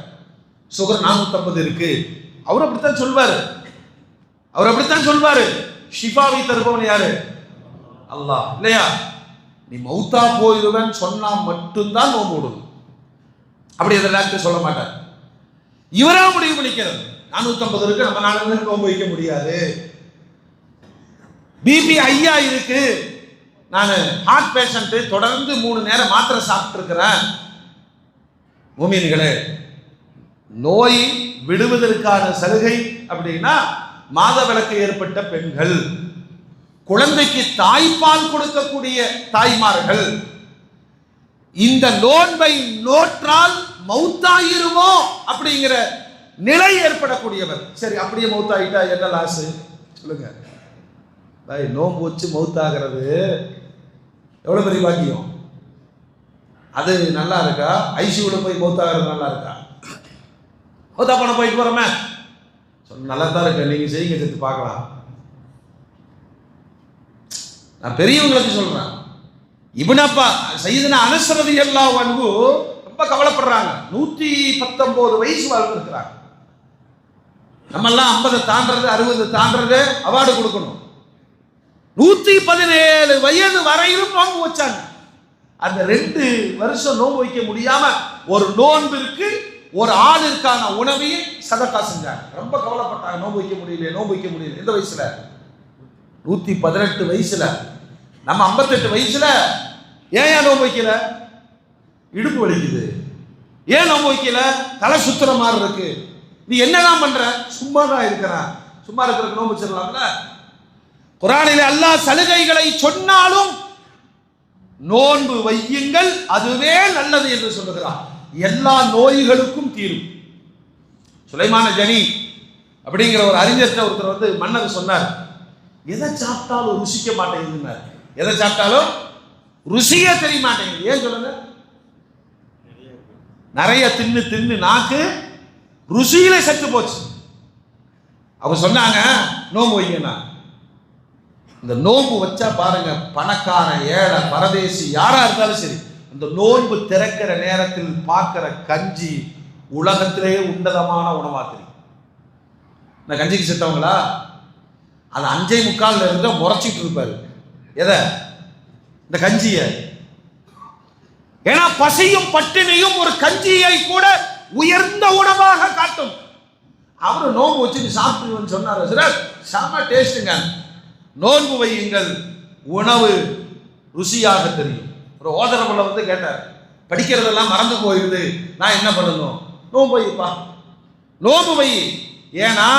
சுகர் 450 இருக்கு, அவர் அப்படித்தான் சொல்வாரு. ஷிஃபாவை தருபவன் யாரு? அல்லாஹ் இல்லையா? நீ மௌத்தா போயிடுவேன் சொன்னா மட்டும்தான் நோன்பு விடணும். அப்படி அந்த டாக்டர் சொல்ல மாட்டார், இவரா முடிவு பண்ணிக்கிறது. 450 இருக்கு, நம்ம 4 பேர் நோன்பு வைக்க முடியாது. பிபி ஐயா இருக்கு, நான் ஹார்ட் பேஷண்ட், தொடர்ந்து 3 நேரம் மாத்திரை சாப்பிட்டு இருக்கிறேன். மூமின்களே, நோய் விடுவதற்கான சலுகை அப்படின்னா மாதவிலக்கு ஏற்பட்ட பெண்கள், குழந்தைக்கு தாய்ப்பால் கொடுக்கக்கூடிய தாய்மார்கள், இந்த நோன்பை நோற்றால் மௌத்தாயிருமோ அப்படிங்கிற நிலை ஏற்படக்கூடியவர். சரி, அப்படியே மௌத்தாயிட்டா என்ன லாஸ் சொல்லுங்க? நோன்பு வச்சு மௌத்தாகிறது எவ்வளவு பெரிய பாக்கியம். அது நல்லா இருக்கா? ஐசியூல போய் மௌத்தாகிறது நல்லா இருக்கா? மௌத்தா பண்ண போயிட்டு போறோமே, நல்லா தான் இருக்கு, நீங்க செய்யுங்க, சேர்த்து பார்க்கலாம். நான் பெரியவங்களுக்கு சொல்றேன். சையதுனா அனஸ் ரலியல்லாஹு அன்ஹு ரொம்ப கவலைப்படுறாங்க. 119 வயசு வாழ்ந்துருக்கிறாங்க. நம்மெல்லாம் 50 தாண்டறது, 60 தாண்டறது அவார்டு கொடுக்கணும். 117 வயது வரையிலும் நோன்பு வச்சாங்க. அந்த 2 வருஷம் நோன்பு வைக்க முடியாம ஒரு நோன்பிற்கு ஒரு ஆளுக்கான உணவையும் சதக்கா செஞ்சாங்க. ரொம்ப கவலைப்பட்டாங்க, நோன்பு வைக்க முடியல. எந்த வயசுல? 118 வயசுல. நம்ம 58 வயசுல ஏன் நோன்பு வைக்கல? இடுப்பு வலிக்குது. ஏன் நோன்பு வைக்கல? தலை சுத்துற மாதிரி இருக்கு. நீ என்னதான் பண்ற? சும்மா தான் இருக்கிறேன். சும்மா இருக்கிறதுக்கு நோன்பு வச்சிடலாம்ல. குர்ஆனிலே அல்லாஹ் சலுகைகளை சொன்னாலும் நோன்பு வையுங்கள், அதுவே நல்லது என்று சொல்லுகிறார். எல்லா நோய்களுக்கும் தீரும். சுலைமான ஜனி அப்படிங்கிற ஒரு அறிஞர் ஒருத்தர் வந்து மன்னர் சொன்னார், எதை சாப்பிட்டாலும் ருசிக்க மாட்டேங்குதுன்னார். எதை சாப்பிட்டாலும் ருசியே தெரிய மாட்டேங்குது. ஏன் சொல்லுங்க? நிறைய தின்னு நாக்கு ருசியில செத்து போச்சு. அவங்க சொன்னாங்க, நோன்பு வைங்கண்ணா. இந்த நோன்பு வச்சா பாருங்க, பணக்கார, ஏழை, பரதேசி யாரா இருந்தாலும் சரி, இந்த நோன்பு திறக்கிற நேரத்தில் பார்க்கிற கஞ்சி உலகத்திலேயே உன்னதமான உணவா தெரியும். இந்த கஞ்சிக்கு செத்தவங்களா அது 5:45 இருந்த முறைச்சிட்டு இருப்பாரு. எதை? இந்த கஞ்சிய. ஏன்னா பசியும் பட்டினியும் ஒரு கஞ்சியை கூட உயர்ந்த உணவாக காட்டும். அவரு நோன்பு வச்சு சாப்பிட்டு சொன்னார், செம டேஸ்டுங்க, நோன்பு வையுங்கள், உணவு ருசியாக தெரியும். ஒரு ஓதரமுள்ள வந்து கேட்டார், படிக்கிறதெல்லாம் மறந்து போயிடுது, நான் என்ன பண்ணணும்? நோன்பு வைப்பா, நோன்பு வை. ஏன்னா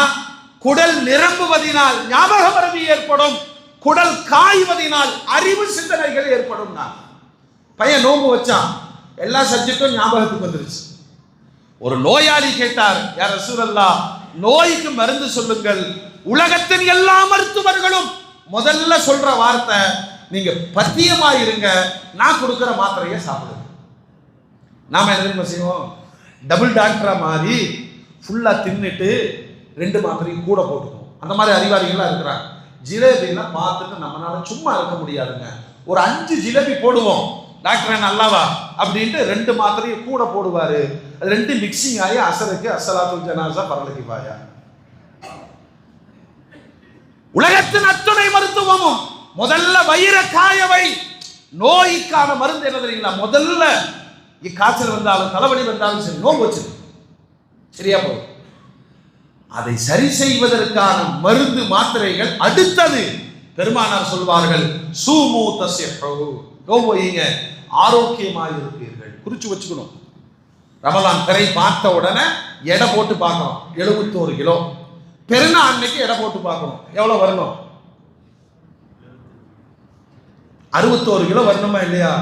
குடல் நிரம்புவதினால் ஞாபக மறதி ஏற்படும், குடல் காய்வதினால் அறிவு சிந்தனைகள் ஏற்படும். பையன் நோன்பு வச்சான், எல்லா சப்ஜெக்டும் ஞாபகத்துக்கு வந்துருச்சு. ஒரு நோயாளி கேட்டார், யார் ரசூலல்லாஹ், நோய்க்கு மருந்து சொல்லுங்கள். உலகத்தின் எல்லா மருத்துவர்களும் முதல்ல சொல்ற வார்த்தை, நீங்க பத்தியமா இருங்க, நான் கொடுக்கிற மாத்திரையை சாப்பிடுங்க. நாம என்ன செய்வோம்? டபுள் டாக்டரா மாறி ஃபுல்லா தின்னுட்டு 2 மாத்திரையும் கூட போட்டுக்குவோம். அந்த மாதிரி அறிவாளிகள்லாம் இருக்கிறாங்க. ஜிலேபிலாம் பார்த்துட்டு நம்மளால சும்மா இருக்க முடியாதுங்க. ஒரு 5 ஜிலேபி போடுவோம், டாக்டர் நல்லாவா அப்படின்ட்டு 2 மாத்திரையும் கூட போடுவாரு. அது 2 மிக்சிங் ஆகி அசருக்கு அஸ்ஸலாத்துல் ஜனாஸா பரலகி பாயா. உலகத்தின் அத்துணை மருத்துவமும் முதல்ல வயிற காயவை. நோய்க்கான மருந்து என்ன தெரியுங்களா? முதல்ல காய்ச்சல் வந்தாலும் தலைவலி வந்தாலும் சரி, நோம்பு வச்சு சரியா போகும். அதை சரி செய்வதற்கான மருந்து மாத்திரைகள் அடுத்தது. பெருமானார் சொல்வார்கள், சூமு தஸ்யஹு, நோம்பு வையுங்க, ஆரோக்கியமாக இருப்பீர்கள். குறிச்சு வச்சுக்கணும். ரமலான் பிறை பார்த்த உடனே எடை போட்டு பார்க்கணும். 71 கிலோ. பெருநாள் அன்னைக்கு எடை போட்டு பார்க்கணும், எவ்வளவு வரணும்? 61 கிலோ வரணுமா இல்லையா?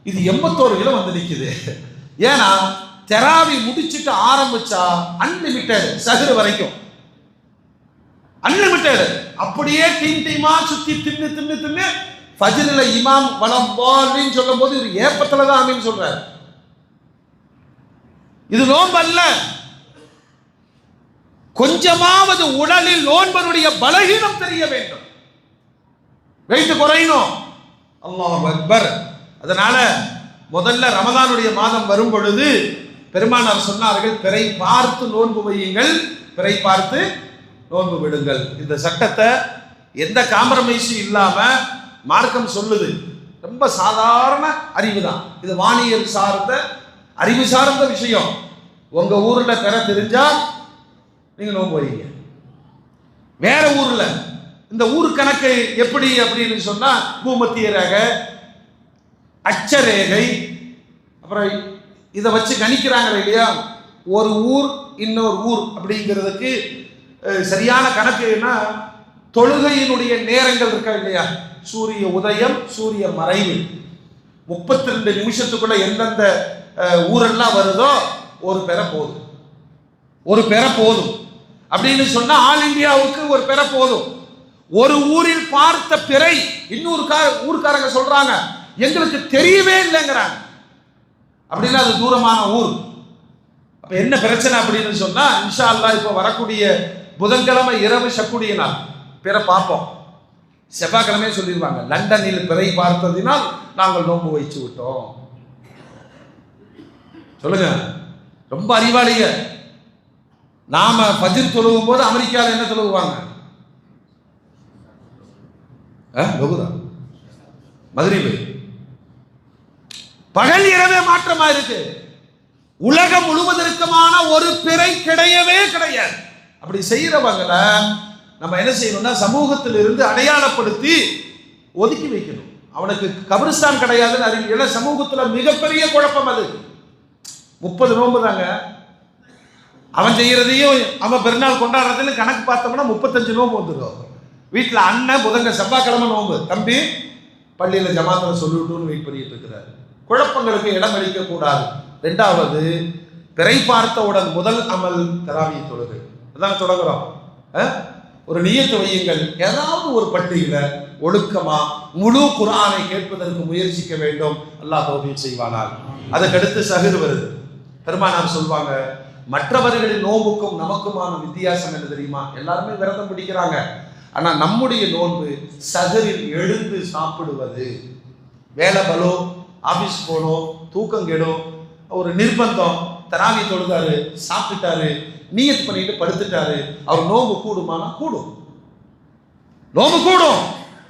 இது 81 கிலோ வந்து நிக்குது. ஏன்னா தெராவி முடிச்சுட்டு ஆரம்பிச்சா அன்லிமிட்டெட், சஹர் வரைக்கும் அன்லிமிட்டெட். அப்படியே டீமா சுத்தி தின்னு தின்னு தின்னு ஃபஜ்ர்ல இமாம் வலம்பாலின்னு சொல்லும் போது இது ஏப்பத்துல தான் ஆமீன் சொல்றாரு. இது நோன்பு அல்ல. கொஞ்சமாவது உடலில் நோன்பனுடைய பலகீனம் தெரிய வேண்டும், வெயிட் குறையணும். அல்லாஹ் அக்பர். அதனால முதல்ல ரமதானுடைய மாதம் வரும் பொழுது பெருமானார் சொன்னார்கள், பிறை பார்த்து நோன்பு வையுங்கள், பிறை பார்த்து நோன்பு விடுங்கள். இந்த சட்டத்தை எந்த காம்ப்ரமைஸும் இல்லாம மார்க்கம் சொல்லுது. ரொம்ப சாதாரண அறிவு தான் இது, வானியல் சார்ந்த அறிவு சார்ந்த விஷயம். உங்க ஊர்ல பெற தெரிஞ்சா நீங்க நோன்பு வைங்க. வேற ஊர்ல இந்த ஊர் கணக்கு எப்படி அப்படின்னு சொன்னா, பூமத்திய ரேகை, அச்சரேகை, அப்புறம் இதை வச்சு கணிக்கிறாங்க இல்லையா? ஒரு ஊர் இன்னொரு ஊர் அப்படிங்கிறதுக்கு சரியான கணக்குன்னா தொழுகையினுடைய நேரங்கள் இருக்கா இல்லையா? சூரிய உதயம், சூரிய மறைவு, 32 நிமிஷத்துக்குள்ள எந்தெந்த ஊரெல்லாம் வருதோ ஒரு பெற போதும், ஒரு பெற போதும் அப்படின்னு சொன்னா ஆல் இந்தியாவுக்கு ஒரு பெற போதும். ஒரு ஊரில் பார்த்த பிறை இன்னொரு ஊர்க்காரங்க சொல்றாங்க எங்களுக்கு தெரியவே இல்லைங்கிறாங்க. அப்படின்னா அது தூரமான ஊர். அப்ப என்ன பிரச்சனை அப்படின்னு சொன்னா, இன்ஷா அல்லாஹ் இப்போ வரக்கூடிய புதன்கிழமை இரவு சக்குடைய நாள் பிற பார்ப்போம். செவ்வாய்க்கிழமையே சொல்லிடுவாங்க, லண்டனில் பிறை பார்த்ததினால் நாங்கள் நோன்பு வைச்சு விட்டோம். சொல்லுங்க, ரொம்ப அறிவாளிக. நாம ஃபஜ்ர் தொழுகும் போது அமெரிக்காவில் என்ன தொழுவாங்க? மக்ரிப். பகல் இரவே மாற்றமா இருக்கு. உலகம் முழுவதற்குமான ஒரு பிறை கிடையவே கிடையாது. அப்படி செய்யறவங்கள நம்ம என்ன செய்யணும்னா, சமூகத்தில் இருந்து அடையாளப்படுத்தி ஒதுக்கி வைக்கணும். அவனுக்கு கபிரிஸ்தான் கிடையாதுன்னு அறிவியல சமூகத்துல மிகப்பெரிய குழப்பம். அது 30 நோன்பு தாங்க. அவன் செய்யறதையும் அவன் பெருநாள் கொண்டாடுறதுல கணக்கு பார்த்தோம்னா 35 நோன்பு வந்துடும். வீட்டில் அண்ணன் புதங்க செவ்வாய்க்கிழமை நோன்பு, தம்பி பள்ளியில் ஜமாத்தில் சொல்லிவிட்டுன்னு வெயிட் பண்ணிட்டு இருக்கிறாரு. குழப்பங்களுக்கு இடம் அளிக்க கூடாது. 2வது, பிறை பார்த்தவுடன் முதல் அமல் தராவியை தொழுகை. அதான் தொடங்குறோம். ஒரு நியத்து வையுங்கள், ஏதாவது ஒரு பள்ளியில ஒழுக்கமா முழு குர்ஆனை கேட்பதற்கு முயற்சிக்க வேண்டும். அல்லாஹ் தௌஃபீக் செய்வானார். அதுக்கடுத்து சஹர் வருது. பெருமானார் சொல்வாங்க, மற்றவர்களின் நோன்புக்கும் நமக்குமான வித்தியாசம் என்ன தெரியுமா? எல்லாருமே விரதம் பிடிக்கிறாங்க, ஆனா நம்முடைய நோன்பு சஹரில் எழுந்து சாப்பிடுவது. வேலை பலோ, ஆபீஸ் போனோம், தூக்கம் கெடும், ஒரு நிர்பந்தம், தராவி தொழுதாரு, சாப்பிட்டுட்டாரு, நியத் பண்ணிட்டு படுத்துட்டாரு, அவர் நோன்பு கூடுமானா? கூடும், நோன்பு கூடும்.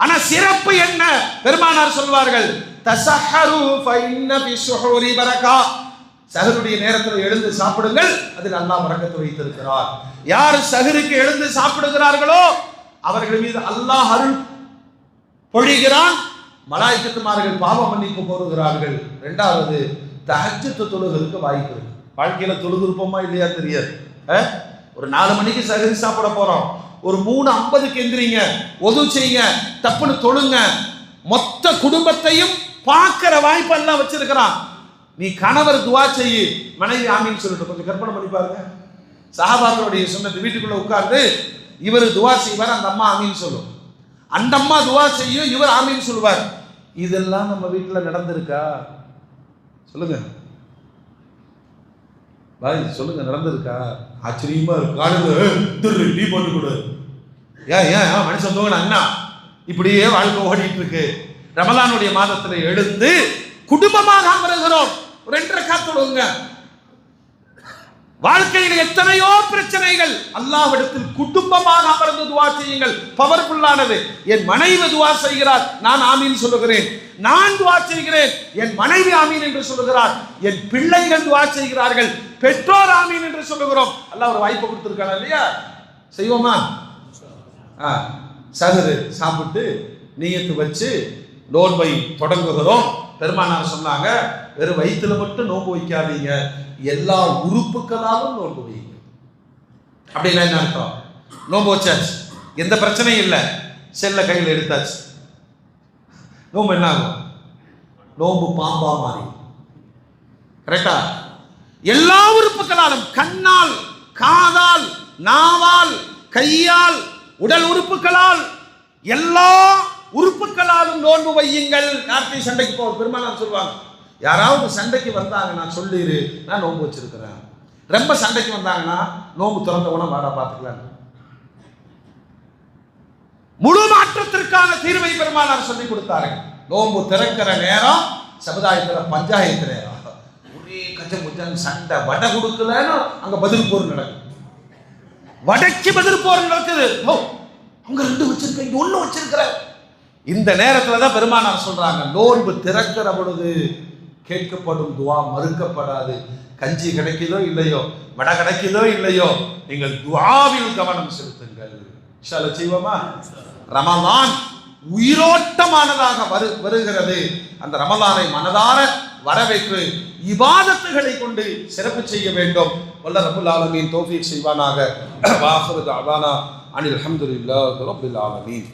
ஆனா சிறப்பு என்ன? பெருமானார் சொல்வார்கள், தஸஹரு ஃபஇன்ன பிஸ்ஸுஹூரி பரக்கா. சஹருடைய நேரத்தில் எழுந்து சாப்பிடுங்கள், அதில் அல்லாஹ் பரக்கத்து வைத்திருக்கிறார். யார் சஹருக்கு எழுந்து சாப்பிடுகிறார்களோ அவர்கள் மீது அல்லாஹ் அருள் பொழிகிறான். மலாயிக்கத்துமார்கள் பாவ மன்னிப்பு கோருகிறார்கள். 2வது, தஹஜ்ஜுத் தொழுகிறதுக்கு வாய்ப்பு இருக்கு. வாழ்க்கையில தொழுதுருப்போமா இல்லையா தெரியாது. ஒரு 4 மணிக்கு சஹரி சாப்பிட போறோம், ஒரு 3:50க்கு எந்திரிங்க, ஒது செய்யுங்க, தப்புன்னு தொழுங்க. மொத்த குடும்பத்தையும் பார்க்கிற வாய்ப்பு எல்லாம் வச்சிருக்கிறான். நீ கணவர் துவா செய்யு, மனைவி ஆமீன் சொல்லிட்டு. கொஞ்சம் கற்பனை பண்ணி பாருங்க. சஹாபாக்களுடைய சுன்னத்து, வீட்டுக்குள்ள உட்கார்ந்து இவர் துவா செய்வார், அந்த அம்மா ஆமீன் சொல்லும். அந்த அம்மா துவா செய்யும், இவர் ஆமீன் சொல்லுவார். இதெல்லாம் நம்ம வீட்டில் நடந்திருக்கா? சொல்லுங்க பாய், சொல்லுங்க, நடந்திருக்கா? ஆச்சரியமா இருக்கு. டீ போட்டு கொடு. ஏன் மனுஷன் தூங்கின அண்ணா இப்படியே வாழ்க்கை ஓடிட்டு இருக்கு. ரமலானுடைய மாதத்துல எழுந்து குடும்பமாக அமருகிறோம். 2 ரக்காத் தொழுங்க. வாழ்க்கையில் எத்தனையோ பிரச்சனைகள், அல்லாஹ்விடத்தில் குடும்பமாக அமர்ந்து துவா செய்யுங்கள். பவர்ஃபுல்லானது. என் மனைவி துவா செய்கிறார், நான் ஆமீன் சொல்லுகிறேன். நான் துவா செய்கிறேன், என் மனைவி ஆமீன் என்று சொல்லுகிறார். என் பிள்ளைகள் துவா செய்கிறார்கள், பெற்றோர் ஆமீன் என்று சொல்லுகிறோம். அல்லாஹ் ஒரு வாய்ப்பு கொடுத்திருக்காங்க இல்லையா? செய்வோமா? சகரு சாப்பிட்டு நீயத்து வச்சு நோன்பை தொடங்குகிறோம். பெருமானார் சொன்னாங்க, வெறும் வயிற்றுல மட்டும் நோன்பு வைக்காதீங்க, எல்லா உறுப்புகளாலும் நோன்பு வைங்க. அப்படின்னா என்ன அர்த்தம்? நோன்பு வச்சாச்சு, எந்த பிரச்சனையும் இல்லை, செல்ல கையில் எடுத்தாச்சு, நோன்பு என்ன ஆகும்? நோன்பு பாம்பா மாறி. கரெக்டா? எல்லா உறுப்புகளாலும், கண்ணால், காதால், நாவால், கையால், உடல் உறுப்புகளால், எல்லா உறுப்புகளாலும் நோன்பு வையுங்கள். யார்கிட்டையும் சண்டைக்கு போக பெருமானார் சொல்லுவாங்க, யாராவது சண்டைக்கு வந்தாங்கன்னா சொல்லிரு, நான் நோன்பு வச்சிருக்கிறேன். ரொம்ப சண்டைக்கு வந்தாங்கன்னா நோன்பு திறந்த உடனே வாடா பார்த்துக்கலாம். முழு மாற்றத்திற்கான தீர்வை பெருமானார் சொல்லி கொடுத்தார்கள். நோன்பு திறக்கிற நேரம் சமுதாயத்தில் பஞ்சாயத்து நேரம். ஒரே கச்சம் முச்சம் சண்டை, வடை கொடுக்கலன்னு அங்க பதில் போர் நடக்குது. வடக்கு பதில் போர் நடக்குது. அங்க 2 வச்சிருக்க, இங்க 1 வச்சிருக்கிற. இந்த நேரத்துல தான் பெருமானார் சொல்றாங்க, நோன்பு திறக்கிற பொழுது கேட்கப்படும் துவா மறுக்கப்படாது. கஞ்சி கிடைக்குதோ இல்லையோ, வடை கிடைக்குதோ இல்லையோ, நீங்கள் துவாவில் கவனம் செலுத்துங்கள். இன்ஷாஅல்லாஹ் செய்வோமா? ரமலான் உயிரோட்டமானதாக வருகிறது. அந்த ரமலானை மனதார வரவேற்று இபாதத்துகளை கொண்டு சிறப்பு செய்ய வேண்டும். வல்ல ரப்புல் ஆலமீன் தௌஃபீக் செய்வானாக. வாஹிரு தஅவானா அனில் ஹம்துலில்லாஹி ரப்பில் ஆலமீன்.